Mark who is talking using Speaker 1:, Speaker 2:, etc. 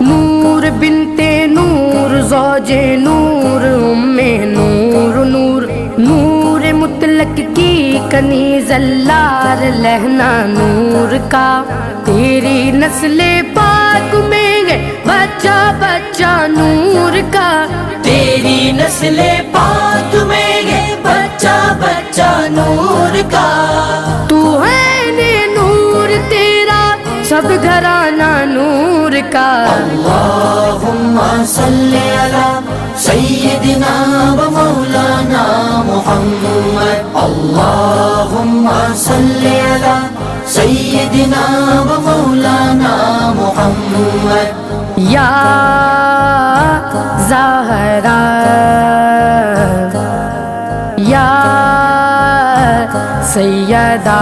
Speaker 1: نور بنتے نور زوج نور نور نور نور مطلق کی کنیز اللہ لہنا نور کا تیری نسل پاک میں ہے بچہ بچہ نور کا
Speaker 2: تیری نسل پاک میں ہے بچہ بچہ نور کا
Speaker 1: تو ہے نے نور تیرا سب گھرانہ نور کا
Speaker 2: اللہم صلی علی سیدنا و مولانا محمد اللہم صلی علی سیدنا و مولانا محمد
Speaker 1: یا زہرا یا سیدہ